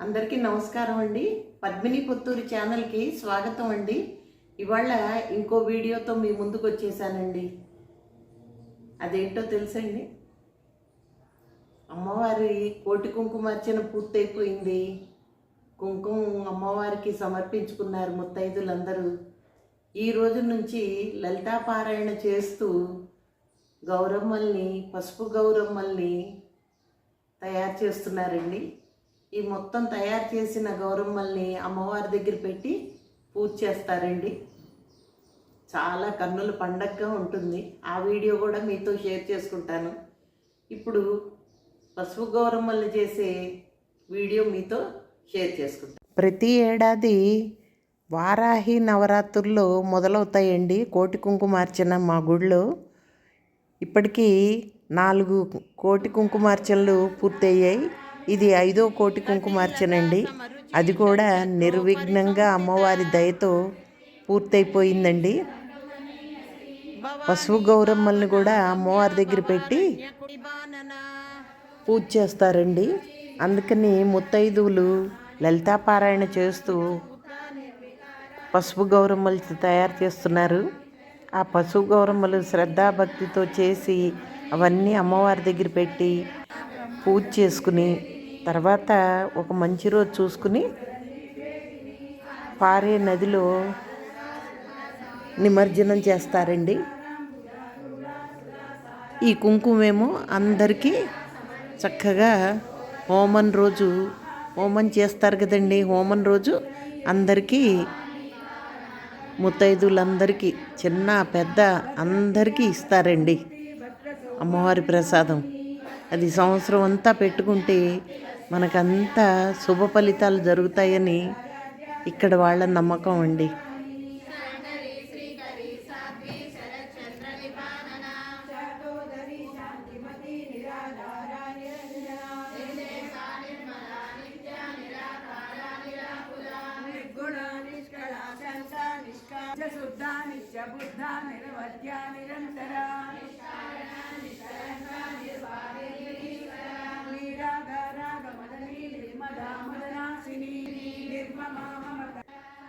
అందరికీ నమస్కారం అండి. పద్మిని పుత్తూరు ఛానల్కి స్వాగతం అండి. ఇవాళ ఇంకో వీడియోతో మీ ముందుకు వచ్చేసానండి. అదేంటో తెలుసండి, అమ్మవారి కోటి కుంకుమార్చన పూర్తయిపోయింది. కుంకుమ అమ్మవారికి సమర్పించుకున్నారు ముత్తైదులందరూ. ఈ రోజు నుంచి లలితాపారాయణ చేస్తూ గౌరమ్మల్ని, పసుపు గౌరమ్మల్ని తయారు చేస్తున్నారండి. ఈ మొత్తం తయారు చేసిన గౌరమ్మల్ని అమ్మవారి దగ్గర పెట్టి పూజ చేస్తారండి. చాలా కన్నుల పండగగా ఉంటుంది. ఆ వీడియో కూడా మీతో షేర్ చేసుకుంటాను. ఇప్పుడు పసుపు గౌరమ్మల్ని చేసే వీడియో మీతో షేర్ చేసుకుంటాను. ప్రతి ఏడాది వారాహి నవరాత్రుల్లో మొదలవుతాయండి కోటి కుంకుమార్చన మా గుడిలో. ఇప్పటికీ 4 కోటి కుంకుమార్చనలు పూర్తయ్యాయి. ఇది 5వ కోటి కుంకుమార్చనండి. అది కూడా నిర్విఘ్నంగా అమ్మవారి దయతో పూర్తయిపోయిందండి. పసుపు గౌరమ్మల్ని కూడా అమ్మవారి దగ్గర పెట్టి పూజ చేస్తారండి. అందుకని ముత్తైదువులు లలితాపారాయణ చేస్తూ పసుపు గౌరమ్మలు తయారు చేస్తున్నారు. ఆ పసుపు గౌరమ్మలు శ్రద్ధాభక్తితో చేసి అవన్నీ అమ్మవారి దగ్గర పెట్టి పూజ చేసుకుని తర్వాత ఒక మంచి రోజు చూసుకుని పారే నదిలో నిమజ్జనం చేస్తారండి. ఈ కుంకుమేమో అందరికీ చక్కగా హోమం రోజు హోమం చేస్తారు కదండి. హోమం రోజు అందరికీ ముత్తైదులందరికీ చిన్న పెద్ద అందరికీ ఇస్తారండి అమ్మవారి ప్రసాదం. అది సంవత్సరం అంతా పెట్టుకుంటే మనకంతా శుభ ఫలితాలు జరుగుతాయని ఇక్కడ వాళ్ళ నమ్మకం అండి.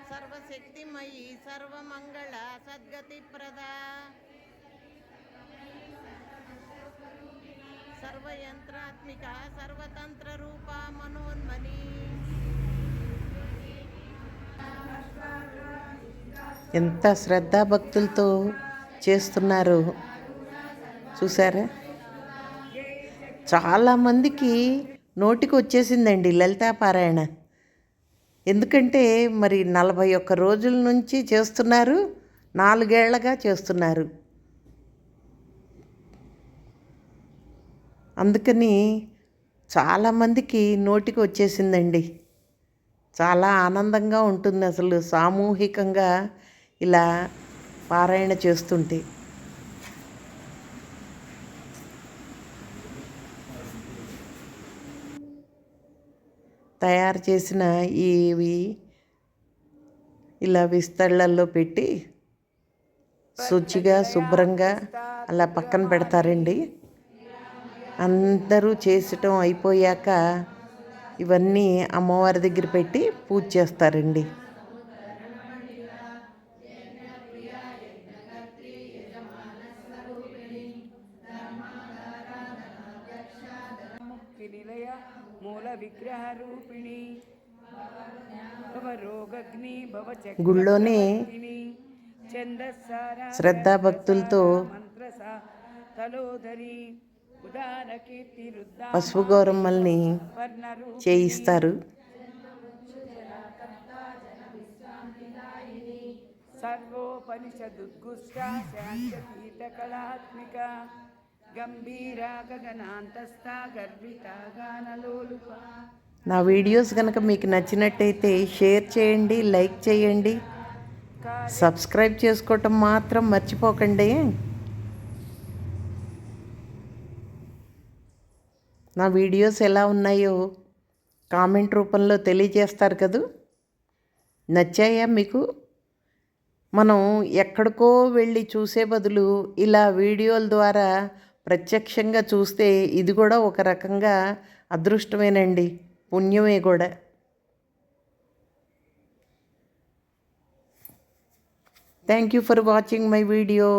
సర్వశక్తిమయీ సర్వమంగళ సద్గతి ప్రదా సర్వయంత్రాత్మిక సర్వతంత్ర రూప మనోన్మని. ఎంత శ్రద్ధాభక్తులతో చేస్తున్నారు చూసారా. చాలామందికి నోటికి వచ్చేసిందండి లలితాపారాయణ. ఎందుకంటే మరి 41 రోజుల నుంచి చేస్తున్నారు, 4 ఏళ్లగా చేస్తున్నారు. అందుకని చాలామందికి నోటికి వచ్చేసిందండి. చాలా ఆనందంగా ఉంటుంది అసలు సామూహికంగా ఇలా పారాయణ చేస్తుంటే. తయారు చేసిన ఇవి ఇలా విస్తళ్ళల్లో పెట్టి శుచిగా శుభ్రంగా అలా పక్కన పెడతారండి. అందరూ చేసటం అయిపోయాక ఇవన్నీ అమ్మవారి దగ్గర పెట్టి పూజ చేస్తారండి. గుళ్ళోనే శ్రద్ధాభక్తులతో పసుపు గౌరమ్మల్ని చేయిస్తారు. నా వీడియోస్ కనుక మీకు నచ్చినట్టయితే షేర్ చేయండి, లైక్ చేయండి, సబ్స్క్రైబ్ చేసుకోవటం మాత్రం మర్చిపోకండి. నా వీడియోస్ ఎలా ఉన్నాయో కామెంట్ రూపంలో తెలియజేస్తారు కదూ. నచ్చాయా మీకు? మనం ఎక్కడికో వెళ్ళి చూసే బదులు ఇలా వీడియోల ద్వారా ప్రత్యక్షంగా చూస్తే ఇది కూడా ఒక రకంగా అదృష్టమేనండి, పుణ్యమే కూడా. Thank you for watching my video.